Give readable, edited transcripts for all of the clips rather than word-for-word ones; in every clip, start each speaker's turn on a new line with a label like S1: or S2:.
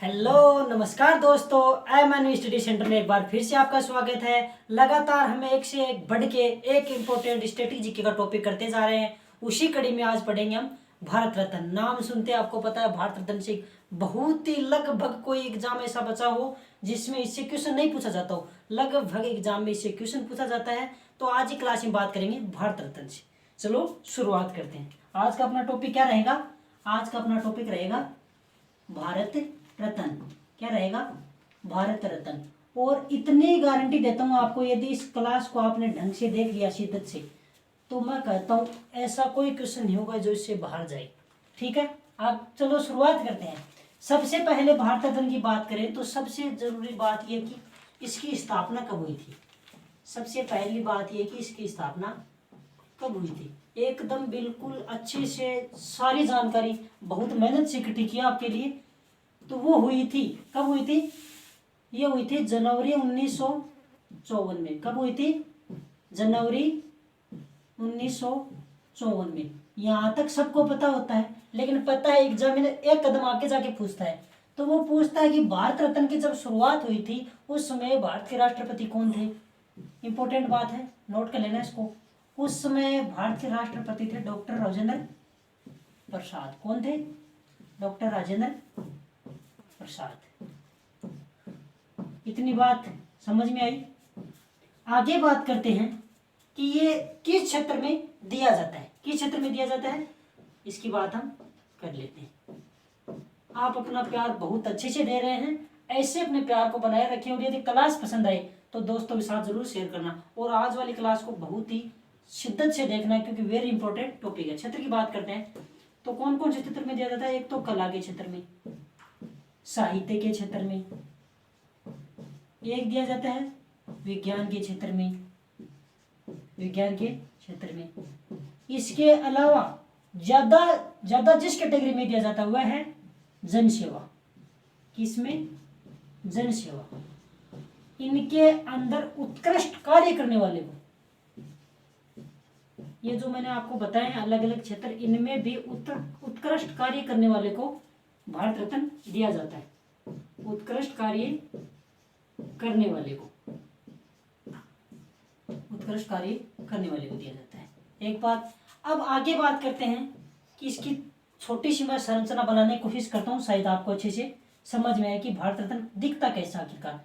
S1: Hello नमस्कार दोस्तों, M study centre में एक बार फिर से आपका स्वागत है। लगातार हम एक से एक बढ़ के एक इम्पोर्टेंट स्टैटिक जीके का टॉपिक करते जा रहे हैं। उसी कड़ी में आज पढ़ेंगे हम भारत रत्न। नाम सुनते आपको पता है भारत रत्न से बहुत ही लगभग कोई एग्जाम ऐसा बचा हो जिसमें इससे क्वेश्चन नहीं पूछा जाता हो। लगभग एग्जाम में इससे क्वेश्चन पूछा जाता है। तो आज की क्लास में बात करेंगे भारत रत्न से। चलो शुरुआत करते हैं। आज का अपना टॉपिक क्या रहेगा? आज का अपना टॉपिक रहेगा भारत रत्न। क्या रहेगा? भारत रत्न। और इतनी गारंटी देता हूं आपको, यदि इस क्लास को आपने ढंग से देख लिया शिद्दत से, तो मैं कहता हूं ऐसा कोई क्वेश्चन नहीं होगा जो इससे बाहर जाए। ठीक है, आप चलो शुरुआत करते हैं। सबसे पहले भारत रत्न की बात करें तो सबसे जरूरी बात यह कि इसकी स्थापना कब हुई थी। सबसे पहली बात यह कि इसकी स्थापना कब हुई थी। एकदम बिल्कुल अच्छे से सारी जानकारी बहुत मेहनत से इकट्ठी की आपके लिए। तो वो हुई थी, कब हुई थी? ये हुई थी जनवरी 1954 में। कब हुई थी? जनवरी 1954 में। यहाँ तक सबको पता होता है, लेकिन पता है एग्जामिनर एक कदम आगे जाके पूछता है। तो वो पूछता है कि भारत रत्न की जब शुरुआत हुई थी उस समय भारत के राष्ट्रपति कौन थे। इंपॉर्टेंट बात है, नोट कर लेना इसको। उस समय भारत के राष्ट्रपति थे डॉक्टर राजेंद्र प्रसाद। कौन थे? डॉक्टर राजेंद्र प्रसाद। इतनी बात समझ में आई। आगे बात करते हैं कि ये किस क्षेत्र में दिया जाता है। किस क्षेत्र में दिया जाता है इसकी बात हम कर लेते हैं। आप अपना प्यार बहुत अच्छे से दे रहे हैं, ऐसे अपने प्यार को बनाए रखें। और यदि क्लास पसंद आए तो दोस्तों के साथ जरूर शेयर करना। और आज वाली क्लास को बहुत ही शिद्दत से देखना है क्योंकि वेरी इंपॉर्टेंट टॉपिक है। क्षेत्र की बात करते हैं तो कौन कौन से क्षेत्र में दिया जाता है। एक तो कला के क्षेत्र में, साहित्य के क्षेत्र में, एक दिया जाता है विज्ञान के क्षेत्र में, विज्ञान के क्षेत्र में। इसके अलावा ज्यादा ज्यादा जिस कैटेगरी में दिया जाता है वह है जन सेवा। किसमें? जन सेवा। इनके अंदर उत्कृष्ट कार्य करने वाले को, ये जो मैंने आपको बताए हैं अलग अलग क्षेत्र, इनमें भी उत्कृष्ट कार्य करने वाले को भारत रत्न दिया जाता है। उत्कृष्ट कार्य करने वाले को, उत्कृष्ट कार्य करने वाले को दिया जाता है। एक बात। अब आगे बात करते हैं कि इसकी छोटी सी मैं संरचना बनाने की कोशिश करता हूँ, शायद आपको अच्छे से समझ में आए कि भारत रत्न दिखता कैसा आखिरकार।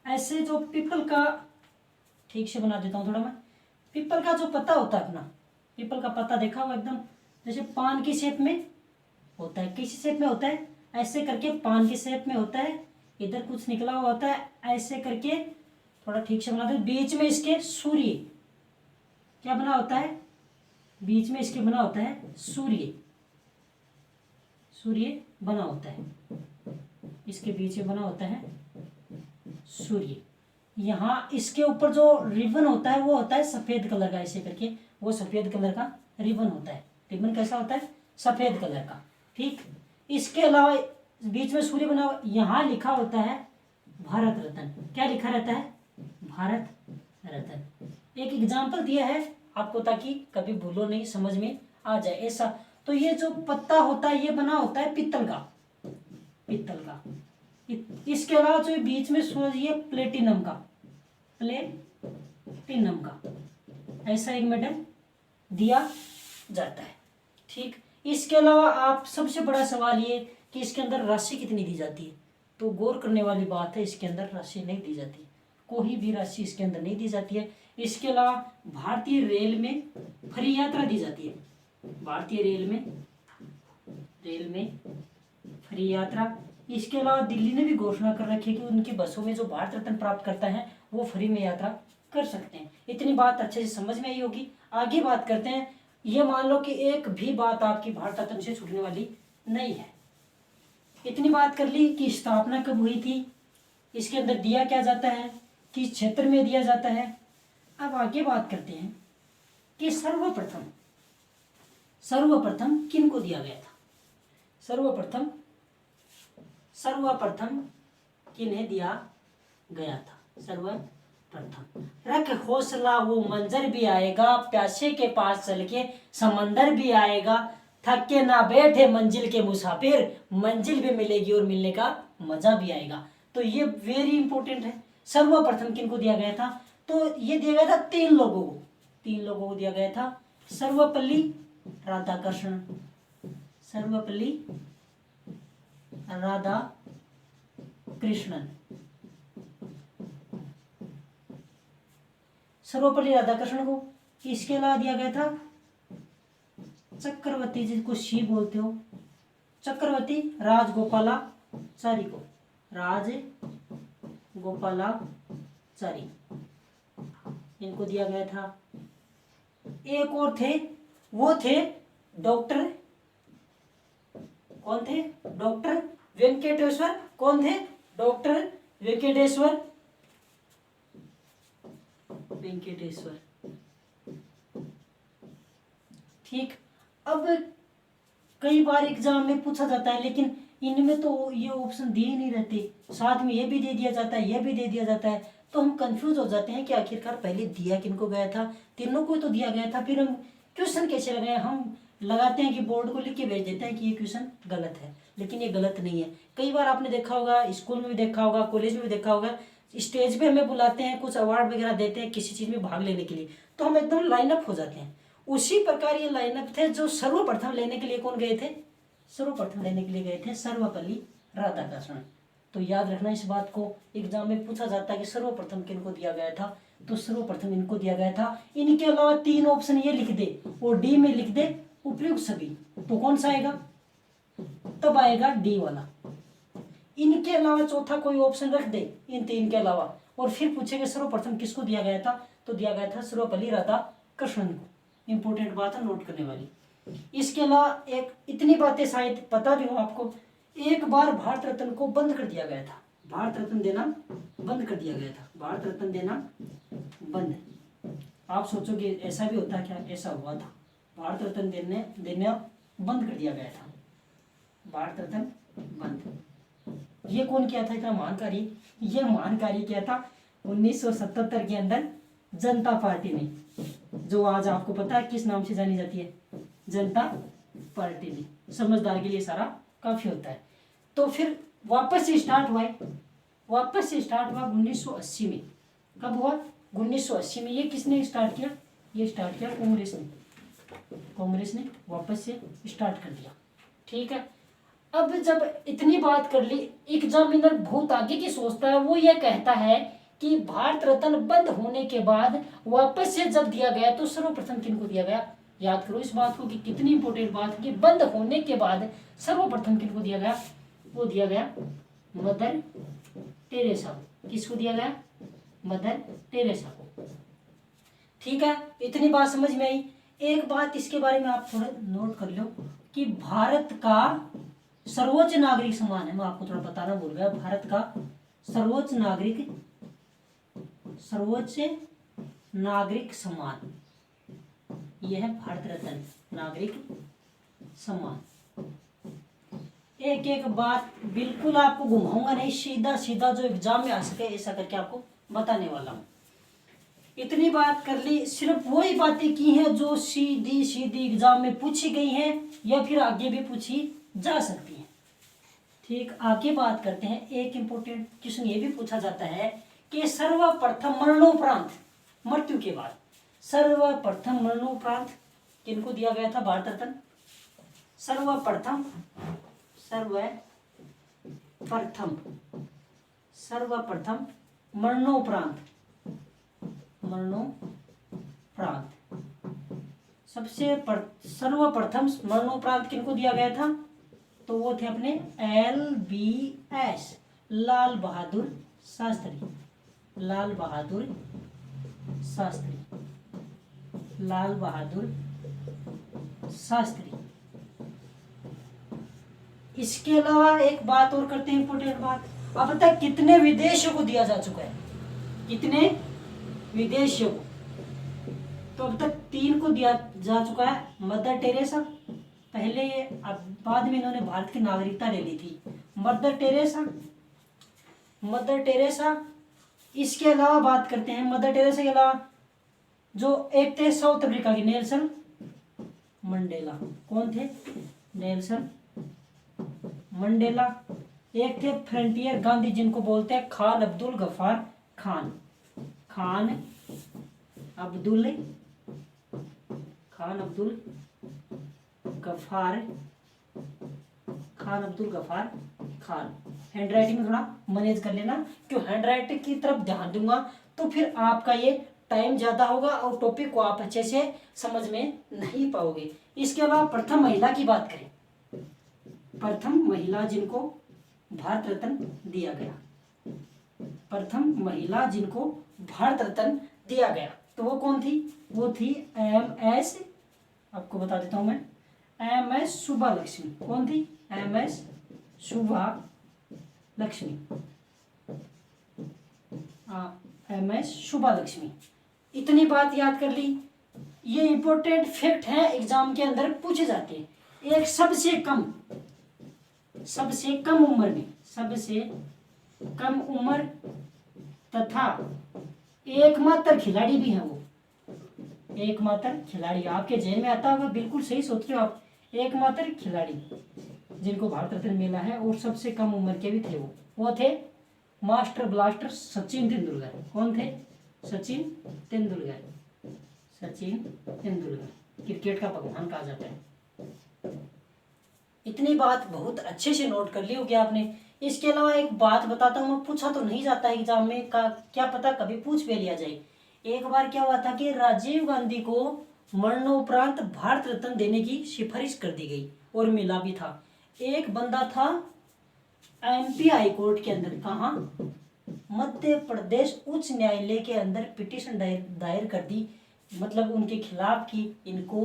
S1: ऐसे जो पीपल का, ठीक से बना देता हूँ थोड़ा मैं। पीपल का जो पत्ता होता है अपना, पीपल का पत्ता देखा हुआ एकदम जैसे पान की शेप में होता है। किस शेप में होता है? ऐसे करके पान की शेप में होता है। इधर कुछ निकला हुआ होता है, ऐसे करके थोड़ा ठीक से बना दो। बीच में इसके सूर्य क्या बना होता है? बीच में इसके बना होता है सूर्य। सूर्य बना होता है, इसके बीच में बना होता है सूर्य। यहाँ इसके ऊपर जो रिबन होता है वो होता है सफेद कलर का। ऐसे करके वो सफेद कलर का रिबन होता है। रिबन कैसा होता है? सफेद कलर का। ठीक। इसके अलावा बीच में सूर्य बना हुआ, यहाँ लिखा होता है भारत रत्न। क्या लिखा रहता है? भारत रत्न। एक एग्जाम्पल दिया है आपको ताकि कभी भूलो नहीं, समझ में आ जाए ऐसा। तो ये जो पत्ता होता है ये बना होता है पीतल का, पीतल का। इसके अलावा जो बीच में सूरज, ये प्लेटिनम का, प्लेटिनम का। ऐसा एक मेडल दिया जाता है। ठीक। इसके अलावा आप सबसे बड़ा सवाल ये कि इसके अंदर राशि कितनी दी जाती है। तो गौर करने वाली बात है, इसके अंदर राशि नहीं दी जाती, कोई भी राशि इसके अंदर नहीं दी जाती है। इसके अलावा भारतीय रेल में फ्री यात्रा दी जाती है। भारतीय रेल में फ्री यात्रा। इसके अलावा दिल्ली ने भी घोषणा कर रखी है कि उनकी बसों में जो भारत रत्न प्राप्त करता है वो फ्री में यात्रा कर सकते हैं। इतनी बात अच्छे से समझ में आई होगी। आगे बात करते हैं। ये मान लो कि एक भी बात आपकी भारत रत्न से छूटने वाली नहीं है। इतनी बात कर ली कि स्थापना कब हुई थी, इसके अंदर दिया क्या जाता है, किस क्षेत्र में दिया जाता है। अब आगे बात करते हैं कि सर्वप्रथम किन को दिया गया था। सर्वप्रथम किन्हें दिया गया था? सर्वप्रथम। रख हौसला वो मंजर भी आएगा, प्यासे के पास चल के समंदर भी आएगा, थके ना बैठे मंजिल के मुसाफिर, मंजिल भी मिलेगी और मिलने का मजा भी आएगा। तो ये वेरी इंपॉर्टेंट है। सर्वप्रथम किनको दिया गया था? तो ये दिया गया था तीन लोगों को दिया गया था। सर्वपल्ली राधाकृष्णन, सर्वपल्ली राधाकृष्णन, सर्वपल्ली राधाकृष्णन को। इसके अलावा दिया गया था चक्रवर्ती, जिसको शी बोलते हो, चक्रवर्ती राजगोपालाचारी को, राजगोपालाचारी, इनको दिया गया था। एक और थे, वो थे डॉक्टर, कौन थे? डॉक्टर वेंकटेश्वर। कौन थे? डॉक्टर वेंकटेश्वर, ठीक। अब कई बार एग्जाम में पूछा जाता है, लेकिन इनमें तो ये ऑप्शन दिए नहीं रहते, साथ में ये भी दे दिया जाता है, ये भी दे दिया जाता है, तो हम कंफ्यूज हो जाते हैं कि आखिरकार पहले दिया किनको गया था। तीनों को तो दिया गया था, फिर हम क्वेश्चन कैसे लगाए? हम लगाते हैं कि बोर्ड को लिख के भेज देते हैं कि ये क्वेश्चन गलत है, लेकिन ये गलत नहीं है। कई बार आपने देखा होगा, स्कूल में भी देखा होगा, कॉलेज में भी देखा होगा, स्टेज पे हमें बुलाते हैं, कुछ अवार्ड वगैरह देते हैं किसी चीज़ में भाग लेने के लिए, तो हम एकदम लाइनअप हो जाते हैं। उसी प्रकार ये लाइनअप थे जो सर्वप्रथम लेने के लिए कौन गए थे? सर्वप्रथम लेने के लिए गए थे सर्वपल्ली राधाकृष्णन। तो याद रखना इस बात को, एग्जाम में पूछा जाता है कि सर्वप्रथम किनको दिया गया था, तो सर्वप्रथम इनको दिया गया था। इनके अलावा तीन ऑप्शन ये लिख दे और डी में लिख दे उपयुक्त सभी, तो कौन सा आएगा? तब आएगा डी वाला। इनके अलावा चौथा कोई ऑप्शन रख दे इन तीन के अलावा, और फिर पूछेंगे सर्वप्रथम किसको दिया गया था, तो दिया गया था सर्वपल्ली राधाकृष्णन को। इंपॉर्टेंट बात है, नोट करने वाली। इसके अलावा एक इतनी बातें शायद पता भी हो आपको, एक बार भारत रत्न को बंद कर दिया गया था, भारत रत्न देना बंद कर दिया गया था, भारत रत्न देना बंद। आप सोचोगे ऐसा भी होता है क्या? ऐसा हुआ था, भारत रत्न देना बंद कर दिया गया था, भारत रत्न बंद। ये कौन किया था इतना महान कार्य? ये महान कार्य किया था 1977 के अंदर जनता पार्टी ने, जो आज आपको पता है किस नाम से जानी जाती है, जनता पार्टी ने। समझदार के लिए सारा काफी होता है। तो फिर वापस से स्टार्ट हुआ 1980 में। कब हुआ? 1980 में। ये किसने स्टार्ट किया? ये स्टार्ट किया कांग्रेस ने वापस से स्टार्ट कर दिया, ठीक है। अब जब इतनी बात कर ली, एग्जामिनर बहुत आगे की सोचता है, वो ये कहता है कि भारत रत्न बंद होने के बाद वापस से जब दिया गया तो सर्वप्रथम किनको दिया गया? याद करो इस बात को कि कितनी इंपॉर्टेंट बात है कि बंद होने के बाद सर्वप्रथम किनको दिया गया? वो दिया गया मदर टेरेसा। किसको दिया गया? मदर टेरेसा को, ठीक है। इतनी बात समझ में आई। एक बात इसके बारे में आप थोड़ा नोट कर लो कि भारत का सर्वोच्च नागरिक सम्मान है, मैं आपको थोड़ा बताना भूल गया, भारत का सर्वोच्च नागरिक सम्मान, यह है भारत रत्न नागरिक सम्मान। एक एक बात बिल्कुल आपको घुमाऊंगा नहीं, सीधा सीधा जो एग्जाम में आ सके ऐसा करके आपको बताने वाला हूं। इतनी बात कर ली, सिर्फ वही बातें की हैं जो सीधी सीधी एग्जाम में पूछी गई हैं या फिर आगे भी पूछी जा सकती हैं, ठीक। आगे बात करते हैं, एक इंपॉर्टेंट क्वेश्चन ये भी पूछा जाता है कि सर्वप्रथम मरणोपरांत, मृत्यु के बाद सर्वप्रथम मरणोपरांत किनको दिया गया था भारत रत्न? सर्वप्रथम मरणोपरांत सर्वप्रथम मरणोपरांत किनको दिया गया था? तो वो थे अपने LBS लाल बहादुर शास्त्री। इसके अलावा एक बात और करते हैं, इंपोर्टेंट बात, अब तक कितने विदेशियों को दिया जा चुका है? कितने विदेशियों को? तो अब तक 3 को दिया जा चुका है, मदर टेरेसा पहले, ये अब बाद में इन्होंने भारत की नागरिकता ले ली थी, मदर टेरेसा। इसके अलावा बात करते हैं, मदर टेरेसा के अलावा जो एक थे साउथ अफ्रीका की, नेल्सन मंडेला। कौन थे? Nelson Mandela. एक थे फ्रंटियर गांधी जिनको बोलते हैं खान अब्दुल गफ्फार खान। खान अब्दुल गफ्फार खान। हैंड राइटिंग में थोड़ा मैनेज कर लेना, क्यों हैंड राइटिंग की तरफ ध्यान दूंगा तो फिर आपका ये टाइम ज्यादा होगा और टॉपिक को आप अच्छे से समझ में नहीं पाओगे। इसके अलावा प्रथम महिला की बात करें, प्रथम महिला जिनको भारत रत्न दिया गया, प्रथम महिला जिनको भारत रत्न दिया गया तो वो कौन थी? वो थी MS, आपको बता देता हूं मैं, MS शुभा लक्ष्मी। कौन थी? MS शुभा लक्ष्मी। MS शुभा लक्ष्मी। इतनी बात याद कर ली। ये इंपॉर्टेंट फैक्ट है, एग्जाम के अंदर पूछे जाते हैं। एक सबसे कम उम्र में, सबसे कम उम्र तथा एकमात्र खिलाड़ी भी है वो, एकमात्र खिलाड़ी। आपके जेल में आता होगा, बिल्कुल सही सोच रहे हो आप। एकमात्र खिलाड़ी जिनको भारत रत्न मिला है और सबसे कम उम्र के भी थे वो थे मास्टर ब्लास्टर सचिन तेंदुलकर। कौन थे? सचिन तेंदुलकर। क्रिकेट का भगवान कहा जाता है। इतनी बात बहुत अच्छे से नोट कर ली होगी आपने। इसके अलावा एक बात बताता हूँ, पूछा तो नहीं जाता है एग्जाम में, का क्या पता कभी पूछ भी लिया जाए। एक बार क्या हुआ था कि राजीव गांधी को मरणोपरांत भारत रत्न देने की सिफारिश कर दी गई और मिला भी था। एक बंदा था MP हाई कोर्ट के अंदर, कहा? मध्य प्रदेश उच्च न्यायालय के अंदर पिटीशन दायर कर दी, मतलब उनके खिलाफ कि इनको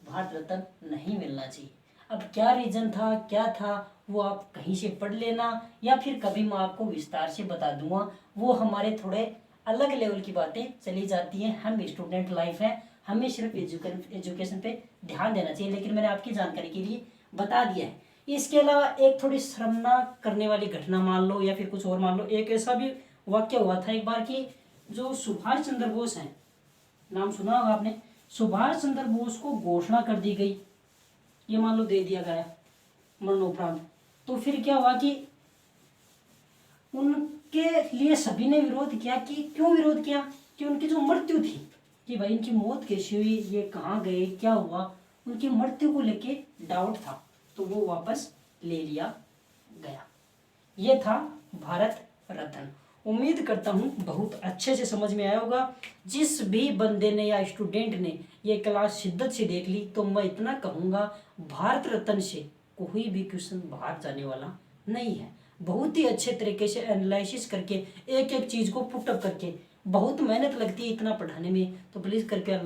S1: भारत रत्न नहीं मिलना चाहिए। अब क्या रीजन था, क्या था, वो आप कहीं से पढ़ लेना या फिर कभी मैं आपको विस्तार से बता दूंगा। वो हमारे थोड़े अलग लेवल की बातें चली जाती हैं। हम स्टूडेंट लाइफ है, हमें सिर्फ एजुकेशन पे ध्यान देना चाहिए, लेकिन मैंने आपकी जानकारी के लिए बता दिया है। इसके अलावा एक थोड़ी शर्मनाक करने वाली घटना मान लो या फिर कुछ और मान लो, एक ऐसा भी वाक्य हुआ था एक बार कि जो सुभाष चंद्र बोस हैं, नाम सुना होगा आपने, सुभाष चंद्र बोस को घोषणा कर दी गई, ये मान लो दे दिया गया मरणोपरांत, तो फिर क्या हुआ कि उनके लिए सभी ने विरोध किया। कि क्यों विरोध किया? कि उनकी जो मृत्यु थी, कि भाई इनकी मौत कैसी हुई, ये कहाँ गए, क्या हुआ, उनकी मृत्यु को लेके डाउट था, तो वो वापस ले लिया गया। ये था भारत रत्न। उम्मीद करता हूँ बहुत अच्छे से समझ में आया होगा। जिस भी बंदे ने या स्टूडेंट ने ये क्लास शिद्दत से देख ली तो मैं इतना कहूँगा, भारत रत्न से कोई भी क्वेश्चन बाहर जाने वाला नहीं है। बहुत ही अच्छे तरीके से एनालिसिस करके एक एक चीज़ को पुटअप करके, बहुत मेहनत लगती है इतना पढ़ाने में, तो प्लीज़ करके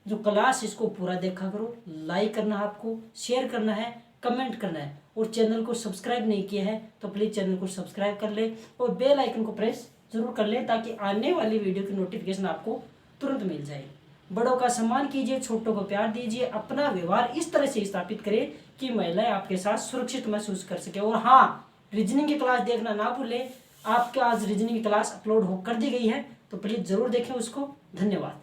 S1: जो क्लास इसको पूरा देखा करो। लाइक करना है आपको, शेयर करना है, कमेंट करना है, और चैनल को सब्सक्राइब नहीं किया है तो प्लीज़ चैनल को सब्सक्राइब कर ले और बेल आइकन को प्रेस जरूर कर ले, ताकि आने वाली वीडियो की नोटिफिकेशन आपको तुरंत मिल जाए। बड़ों का सम्मान कीजिए, छोटों को प्यार दीजिए, अपना व्यवहार इस तरह से स्थापित करें कि महिलाएं आपके साथ सुरक्षित महसूस कर सके। और हाँ, रीजनिंग की क्लास देखना ना भूलें। आपके आज रीजनिंग की क्लास अपलोड कर दी गई है, तो प्लीज़ ज़रूर देखें उसको। धन्यवाद।